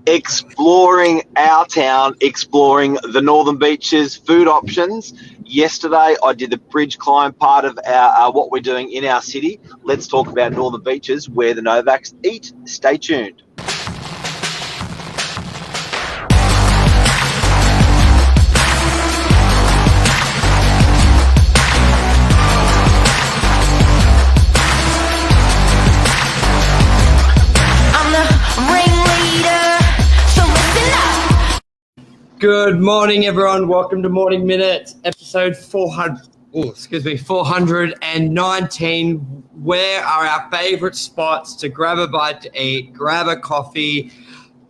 exploring our town, exploring the Northern Beaches, food options. Yesterday, I did the bridge climb part of our what we're doing in our city. Let's talk about Northern Beaches, where the Novaks eat. Stay tuned. Good morning, everyone. Welcome to Morning Minute, episode 419. Where are our favourite spots to grab a bite to eat, grab a coffee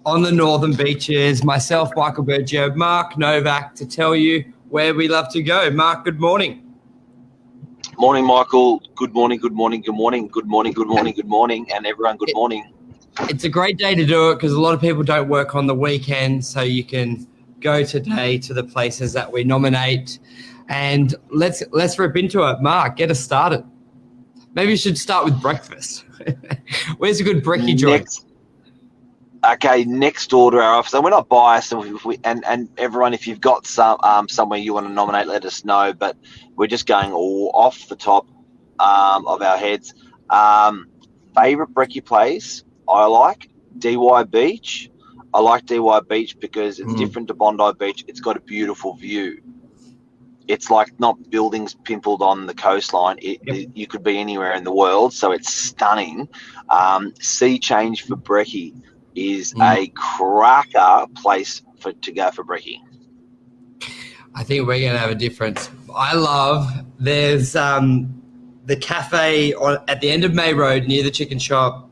on the Northern Beaches? Myself, Michael Bergio, Mark Novak, to tell you where we love to go. Mark, good morning. Morning, Michael. Good morning, and everyone, good morning. It's a great day to do it because a lot of people don't work on the weekend, so you can go today to the places that we nominate, and let's rip into it. Mark, get us started. Maybe you should start with breakfast. Where's a good brekkie joint? Next door to our office. And we're not biased, and everyone, if you've got somewhere you want to nominate, let us know. But we're just going all off the top of our heads. Favorite brekkie place I like DY Beach. I like DY Beach because it's different to Bondi Beach. It's got a beautiful view. It's like not buildings pimpled on the coastline. You could be anywhere in the world, so it's stunning. Sea Change for brekkie is a cracker place to go for brekkie. I think we're going to have a difference. There's the cafe at the end of May Road near the chicken shop.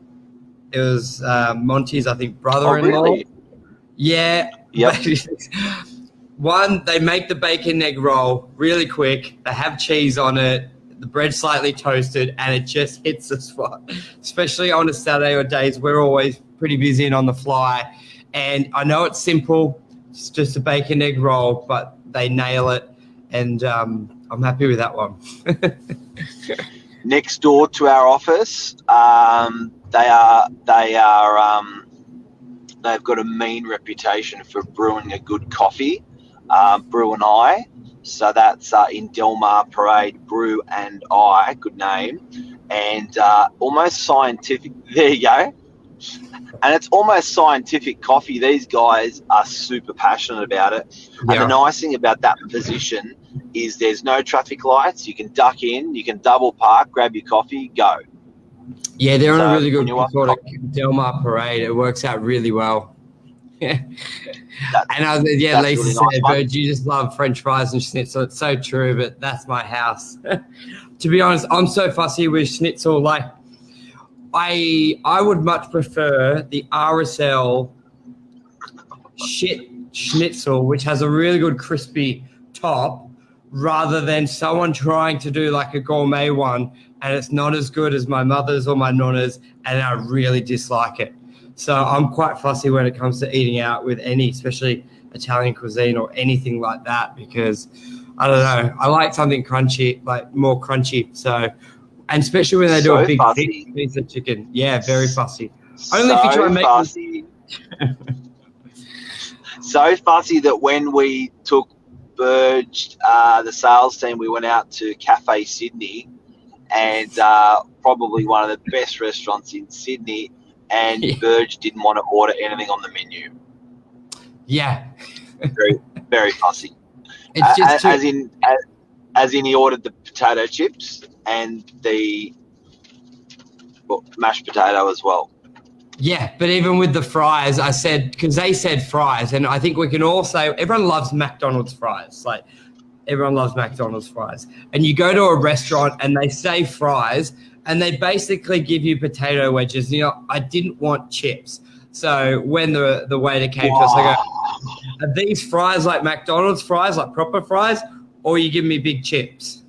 It was Montys, I think, brother-in-law. Oh, really? Yeah. Yep. One, they make the bacon egg roll really quick. They have cheese on it. The bread's slightly toasted, and it just hits the spot. Especially on a Saturday or days, we're always pretty busy and on the fly. And I know it's simple. It's just a bacon egg roll, but they nail it. And I'm happy with that one. Next door to our office, they've got a mean reputation for brewing a good coffee, Brew and I. So that's in Delmar Parade, Brew and I, good name. And almost scientific, there you go. And it's almost scientific coffee. These guys are super passionate about it. Yeah. And the nice thing about that position is there's no traffic lights. You can duck in, you can double park, grab your coffee, go. Yeah, they're on a really good record at Delmar Parade. It works out really well. And Lisa really said, nice, Bird, you just love French fries and schnitzel. It's so true, but that's my house. To be honest, I'm so fussy with schnitzel. Like, I would much prefer the RSL schnitzel, which has a really good crispy top, rather than someone trying to do like a gourmet one and it's not as good as my mother's or my nonna's, and I really dislike it. So I'm quite fussy when it comes to eating out with any, especially Italian cuisine or anything like that, because I don't know, I like something crunchy, like more crunchy. So, and especially when they do a big piece of chicken. Yeah, very fussy. Only if you try and make fussy. So fussy that when we took Burge, the sales team, we went out to Cafe Sydney, and probably one of the best restaurants in Sydney, and Burge didn't want to order anything on the menu. Yeah. Very, very fussy. It's just as in he ordered the potato chips and the mashed potato as well. Yeah, but even with the fries, I said, because they said fries, and I think we can all say everyone loves McDonald's fries. Like, everyone loves McDonald's fries. And you go to a restaurant and they say fries, and they basically give you potato wedges. You know, I didn't want chips. So when the waiter came to us, I go, are these fries like McDonald's fries, like proper fries, or you give me big chips?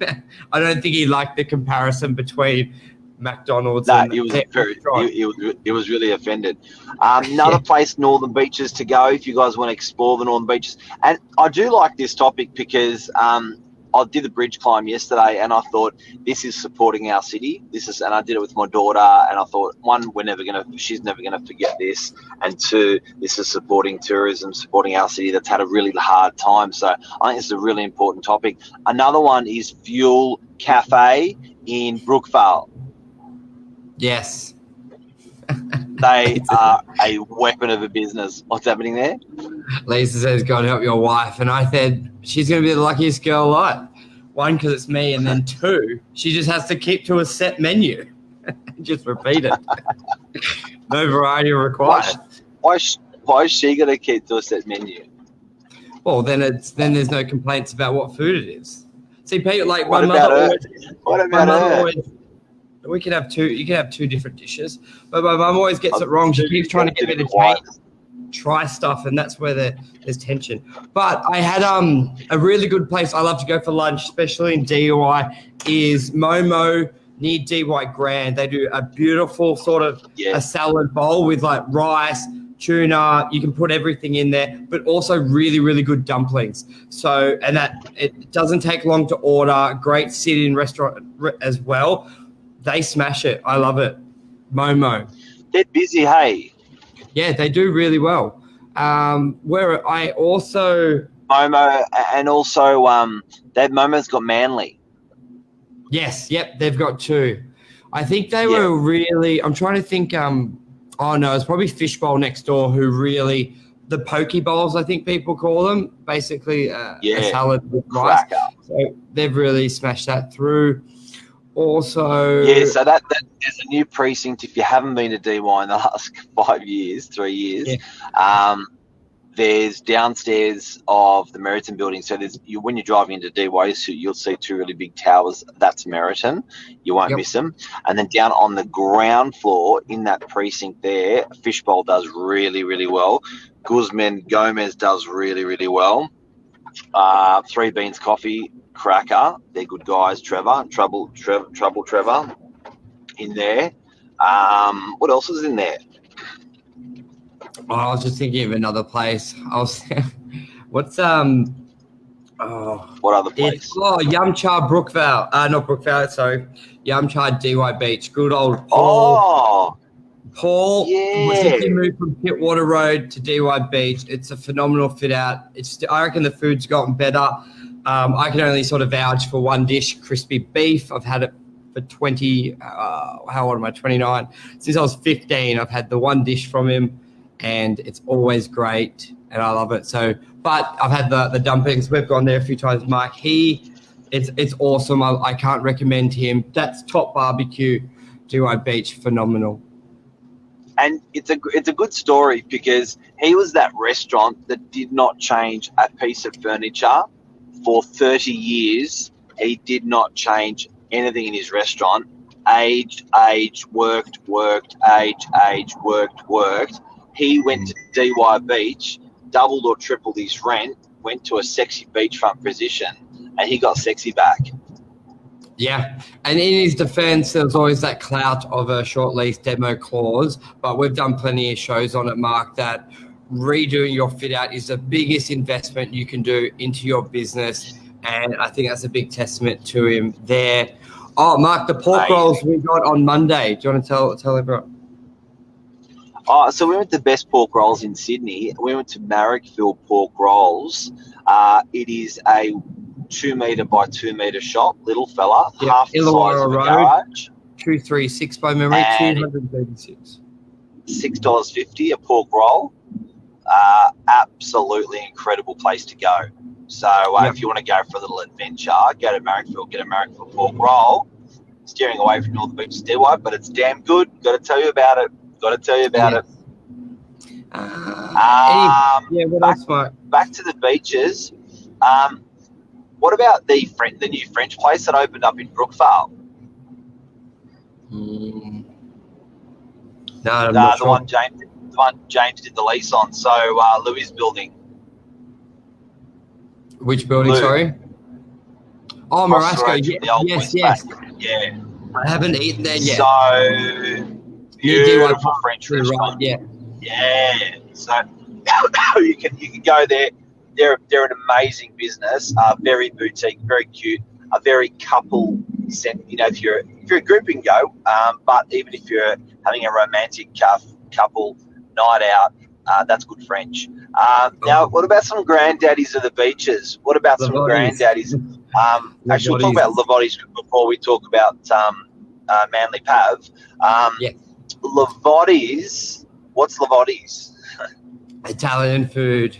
I don't think he liked the comparison between McDonald's. No, he was really offended. Another place, Northern Beaches to go if you guys want to explore the Northern Beaches. And I do like this topic because I did the bridge climb yesterday, and I thought this is supporting our city. And I did it with my daughter, and I thought, one, she's never gonna forget this, and two, this is supporting tourism, supporting our city that's had a really hard time. So I think this is a really important topic. Another one is Fuel Cafe in Brookvale. Yes. They are a weapon of a business. What's happening there? Lisa says, God help your wife. And I said, she's going to be the luckiest girl alive. One, because it's me. And then two, she just has to keep to a set menu. Just repeat it. No variety required. Why is she going to keep to a set menu? Well, then there's no complaints about what food it is. See, people like what my about mother. her? What about her? We can have two. You can have two different dishes, but my mum always gets it wrong. She keeps trying to get me to try stuff, and that's where there's tension. But I had a really good place I love to go for lunch, especially in DY, is Momo near DY Grand. They do a beautiful sort of a salad bowl with like rice, tuna. You can put everything in there, but also really, really good dumplings. So, and that it doesn't take long to order. Great sit-in restaurant as well. They smash it. I love it. Momo. They're busy, hey? Yeah, they do really well. Where I also... Momo, and also Momo's got Manly. Yes, yep, they've got two. I think they were really... I'm trying to think... it's probably Fishbowl next door who really... The poke bowls, I think people call them. Basically a salad with rice. So they've really smashed that through. Also, so that there's a new precinct. If you haven't been to DY in the last 3 years, there's downstairs of the Meriton building. So when you're driving into DY, you'll see two really big towers. That's Meriton. You won't miss them. And then down on the ground floor in that precinct there, Fishbowl does really, really well. Gomez does really, really well. Three Beans Coffee, cracker. They're good guys. Trouble Trevor in there. What else is in there? I was just thinking of another place. What other place? Yum Cha Brookvale. Not Brookvale, sorry. Yum Cha DY Beach. Good old Paul. Paul, since he moved from Pittwater Road to DY Beach, it's a phenomenal fit out. I reckon the food's gotten better. I can only sort of vouch for one dish, crispy beef. I've had it for 29. Since I was 15, I've had the one dish from him, and it's always great, and I love it. So, but I've had the dumplings. We've gone there a few times, Mark. It's awesome. I can't recommend him. That's top barbecue, DY Beach, phenomenal. And it's a good story because he was that restaurant that did not change a piece of furniture for 30 years. He did not change anything in his restaurant. Aged, worked, aged, worked. He went to DY Beach, doubled or tripled his rent, went to a sexy beachfront position, and he got sexy back. Yeah, and in his defence, there was always that clout of a short lease demo clause, but we've done plenty of shows on it, Mark, that redoing your fit out is the biggest investment you can do into your business, and I think that's a big testament to him there. Oh, Mark, the pork rolls we got on Monday. Do you want to tell everyone? So we went to Best Pork Rolls in Sydney. We went to Marrickville Pork Rolls. It is a 2 metre by 2 metre shop, little fella, half the size of a garage. 236 by memory, 236. $6.50 a pork roll. Absolutely incredible place to go. So if you want to go for a little adventure, go to Marrickville, get a Marrickville pork roll. Steering away from Northern Beach Stairway, but it's damn good. Got to tell you about it. What else, Mark? Back to the beaches. What about the new French place that opened up in Brookvale? No, the one James did the lease on. So Louis' building. Which building? Sorry. Oh, Marasco. Yes. Yeah. I haven't eaten there yet. So beautiful French restaurant. Right, yeah. So you can go there. they're an amazing business, very boutique, very cute, a very couple sent. You know, if you're a group, you can go, but even if you're having a romantic couple night out, that's good French. Now, what about some granddaddies of the beaches? What about some granddaddies? Actually, we'll talk about Lovatis before we talk about Manly Pav. Lovatis, what's Lovatis? Italian food.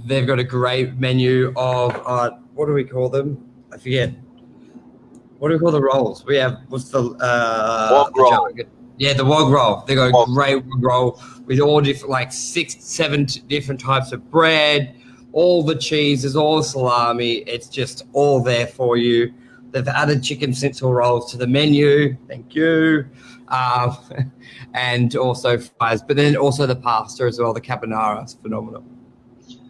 They've got a great menu of what do we call them? I forget. What do we call the rolls? We have what's the wog roll? The wog roll. They got a great wog roll with all different, like 6-7 different types of bread, all the cheeses, all the salami. It's just all there for you. They've added chicken schnitzel rolls to the menu. Thank you. And also fries, but then also the pasta as well. The carbonara is phenomenal.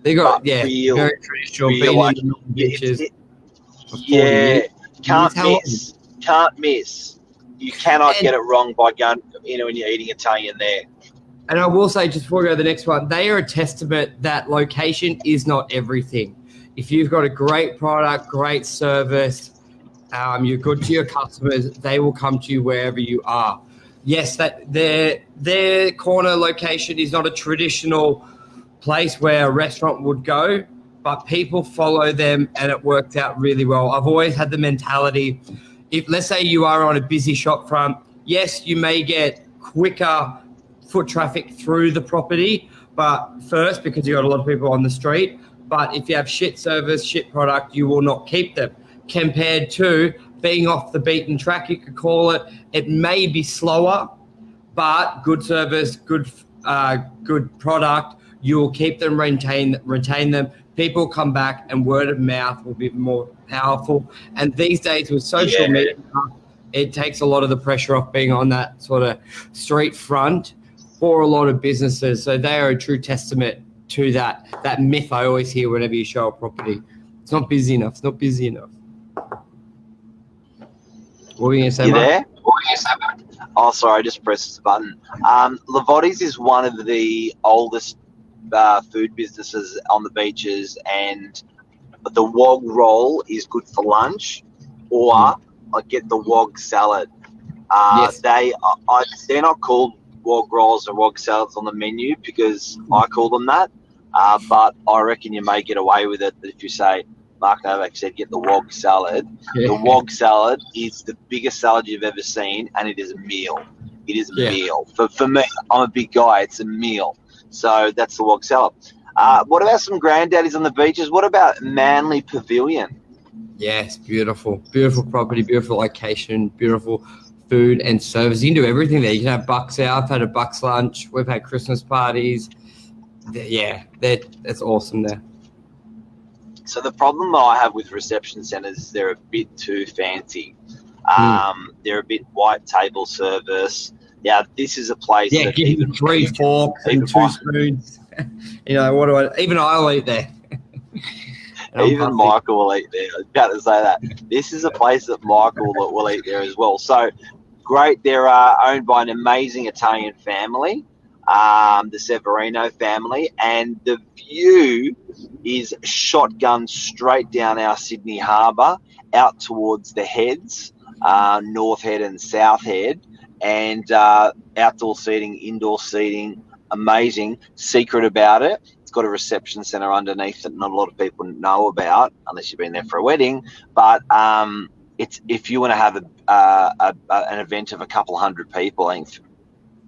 They got very traditional. Being in the beaches. Can't miss. You cannot get it wrong by going when you're eating Italian there. And I will say, just before we go to the next one, they are a testament that location is not everything. If you've got a great product, great service, you're good to your customers, they will come to you wherever you are. Yes, that their corner location is not a traditional place where a restaurant would go, but people follow them and it works out really well. I've always had the mentality, if let's say you are on a busy shop front, yes, you may get quicker foot traffic through the property, but first, because you got a lot of people on the street, but if you have shit service, shit product, you will not keep them. Compared to being off the beaten track, you could call it. It may be slower, but good service, good product. You will keep them, retain them. People come back, and word of mouth will be more powerful. And these days with social media, it takes a lot of the pressure off being on that sort of street front for a lot of businesses. So they are a true testament to that myth I always hear whenever you show a property. It's not busy enough. It's not busy enough. What were you going to say, You there? Oh, sorry, I just pressed the button. Lovatis is one of the oldest food businesses on the beaches, and the wog roll is good for lunch, or I get the wog salad. They're not called wog rolls or wog salads on the menu because I call them that, but I reckon you may get away with it if you say, Mark Novak said, get the wog salad. The wog salad is the biggest salad you've ever seen, and it is a meal. It is a meal. For me, I'm a big guy. It's a meal. So that's the wog salad. What about some granddaddies on the beaches? What about Manly Pavilion? Yes, beautiful. Beautiful property, beautiful location, beautiful food and service. You can do everything there. You can have bucks out. I've had a bucks lunch. We've had Christmas parties. That's awesome there. So the problem that I have with reception centres is they're a bit too fancy. They're a bit white table service. Yeah, this is a place. Yeah, give you 3 forks and 2 spoons. Even I'll eat there. Even Michael will eat there. I was about to say that. This is a place that Michael will eat there as well. So great. They're owned by an amazing Italian family, the Severino family, and the view is shotgun straight down our Sydney Harbour out towards the heads, North Head and South Head, and outdoor seating, indoor seating, amazing. Secret about it, it's got a reception centre underneath that not a lot of people know about unless you've been there for a wedding, but it's if you want to have an event of a couple hundred people, I think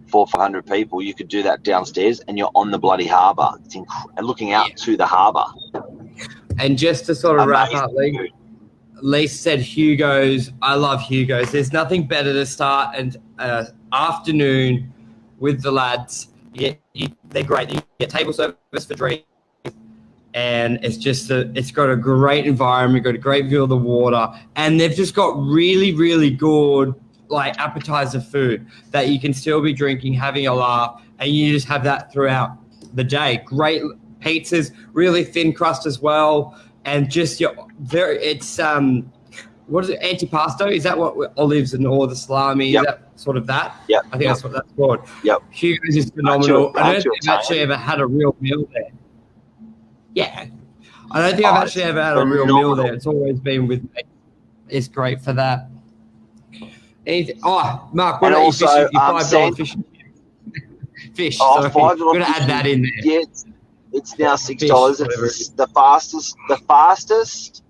400 or 500 people, you could do that downstairs and you're on the bloody harbour. It's and looking out to the harbour. And just to sort of wrap up, Lee said Hugos. I love Hugos. There's nothing better to start an afternoon with the lads. They're great. You get table service for drinks, and it's got a great environment, got a great view of the water, and they've just got really, really good appetizer food that you can still be drinking, having a laugh, and you just have that throughout the day. Great pizzas, really thin crust as well, and just what is it, antipasto? Is that what olives and all the salami? Yep. Is that sort of that? Yep. I think that's what that's called. Yep. Hugos is phenomenal. I don't think I've actually ever had a real meal there. Yeah. I don't think I've actually ever had a real meal there. It's always been with me. It's great for that. Mark, what are you fishing? $5 fishing? Fish. Oh, sorry. $5 We're going to add that in there. Yeah, it's now $6. It's the fastest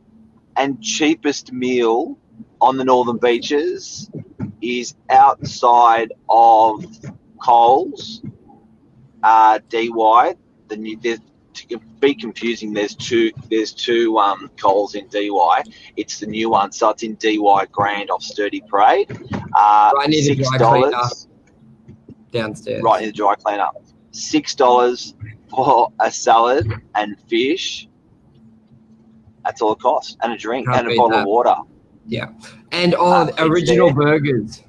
and cheapest meal on the northern beaches is outside of Coles, DY. To be confusing, there's two Coles in DY. It's the new one, so it's in DY Grand off Sturdy Parade. Right near the dry cleaner downstairs. Right near the dry cleaner. $6 for a salad and fish. That's all it costs, and a drink and a bottle of water. Yeah, and original burgers.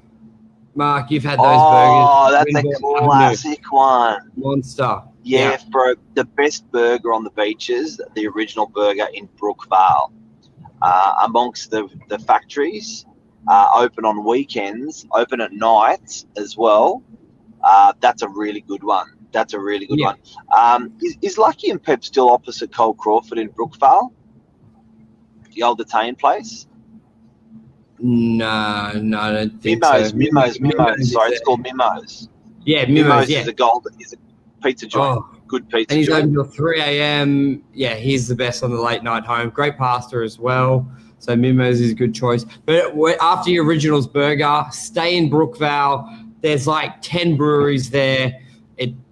Mark, you've had those burgers. Oh, that's a classic one. Monster. Yeah, bro. The best burger on the beaches, the original burger in Brookvale. Amongst the factories, open on weekends, open at nights as well. That's a really good one. One. Is Lucky and Pep still opposite Cole Crawford in Brookvale? The old Italian place? No, I don't think Memos, so. Memos. Sorry, it's called Memos. Yeah, Memos. Is a pizza joint. Good pizza and he's joint. open till 3 a.m. Yeah, he's the best on the late night home. Great pasta as well. So Memos is a good choice. But after your Originals burger, stay in Brookvale. There's like 10 breweries there.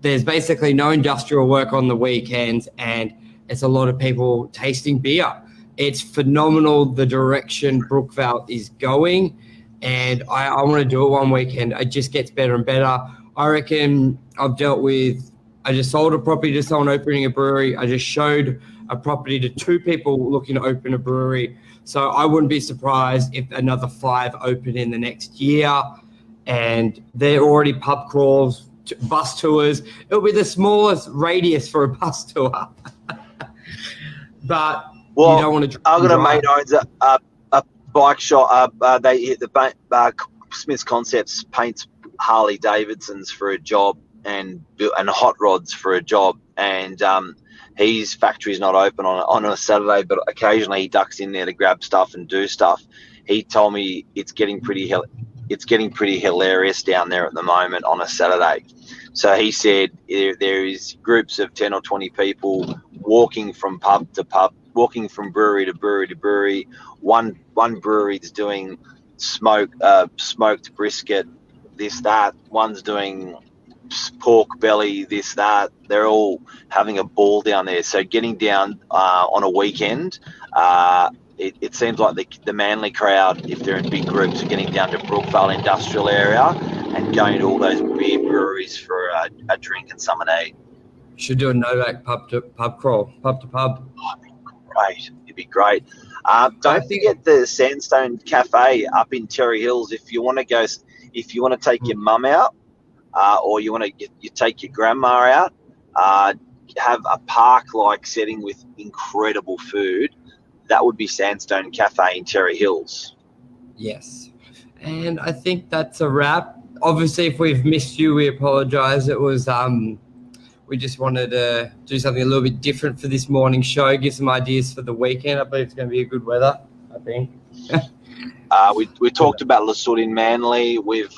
There's basically no industrial work on the weekends, and it's a lot of people tasting beer. It's phenomenal the direction Brookvale is going, and I want to do it one weekend. It just gets better and better. I reckon I just sold a property to someone opening a brewery. I just showed a property to 2 people looking to open a brewery. So I wouldn't be surprised if another 5 open in the next year, and they're already pub crawls, bus tours. It'll be the smallest radius for a bus tour. But you don't want to. I've got a mate owns a bike shop. Smith's Concepts paints Harley Davidsons for a job and hot rods for a job, and his factory's not open on a Saturday, but occasionally he ducks in there to grab stuff and do stuff. He told me it's getting pretty hilarious down there at the moment on a Saturday. So he said there is groups of 10 or 20 people walking from pub to pub, walking from brewery to brewery to brewery. One brewery is doing smoked brisket, this, that. One's doing pork belly, this, that. They're all having a ball down there. So getting down on a weekend, it seems like the Manly crowd, if they're in big groups, are getting down to Brookvale Industrial Area and going to all those beer breweries for a drink and some and eat. Should do a Novak pub to crawl, pub to pub. Oh, it'd be great. Don't forget the Sandstone Cafe up in Terry Hills. If you want to take your mum out, or you want to take your grandma out, have a park-like setting with incredible food. That would be Sandstone Cafe in Terry Hills. Yes. And I think that's a wrap. Obviously, if we've missed you, we apologize. It was we just wanted to do something a little bit different for this morning show, give some ideas for the weekend. I believe it's going to be a good weather, I think. We talked about Lasut in Manly. We've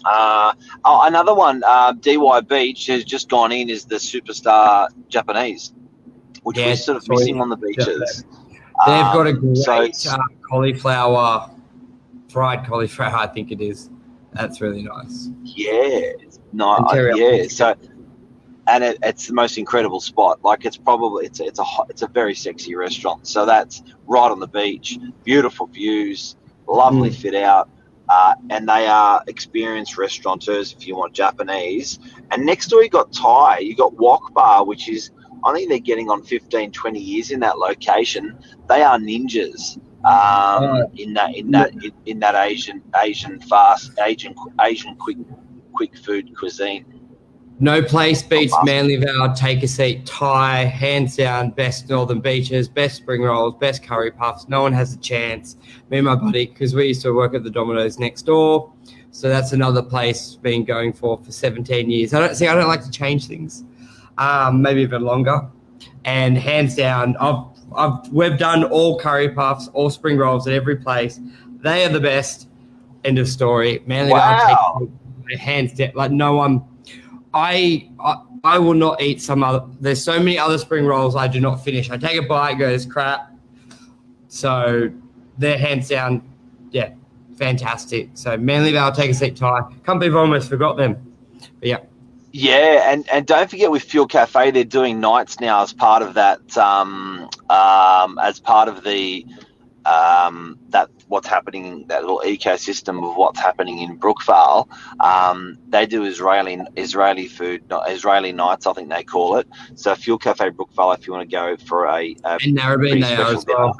another one, DY Beach has just gone in is the Superstar Japanese, which we're sort of missing on the beaches. They've got a great fried cauliflower, I think it is. That's really nice. Yeah, yeah. So, and it's the most incredible spot. Like it's a very sexy restaurant. So that's right on the beach, beautiful views, lovely fit out, and they are experienced restaurateurs if you want Japanese. And next door you got Thai, you got Wok Bar, which is, I think they're getting on 15, 20 years in that location. They are ninjas in that Asian quick food cuisine. No place beats Manlyvale. Take a seat. Thai, hands down, best Northern Beaches, best spring rolls, best curry puffs. No one has a chance. Me and my buddy, because we used to work at the Domino's next door. So that's another place been going for 17 years. I don't like to change things. Maybe a bit longer. And hands down, we've done all curry puffs, all spring rolls at every place. They are the best. End of story. Manly Wow. take hands down. Like no one. I will not eat some other. There's so many other spring rolls I do not finish. I take a bite, goes crap. So they're hands down, yeah, fantastic. So Manly Vale, take a seat, Ty. Can't believe I almost forgot them. But yeah. Yeah, and don't forget with Fuel Cafe, they're doing nights now as part of that. As part of the that what's happening, that little ecosystem of what's happening in Brookvale. They do Israeli food, not Israeli nights, I think they call it. So Fuel Cafe Brookvale, if you want to go for a in Narrabeen they are as well.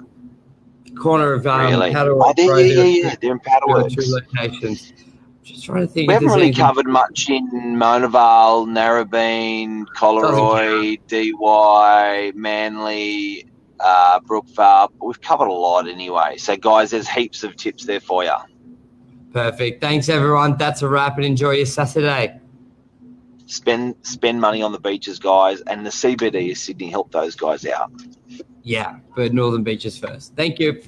Corner of really? Paddleworks. Yeah, they're in Paddleworks. 2 locations. Just trying to think. We haven't really covered much in Mona Vale, Narrabeen, Collaroy, DY, Manly, Brookvale. We've covered a lot anyway. So, guys, there's heaps of tips there for you. Perfect. Thanks, everyone. That's a wrap, and enjoy your Saturday. Spend money on the beaches, guys, and the CBD of Sydney. Help those guys out. Yeah, but Northern Beaches first. Thank you.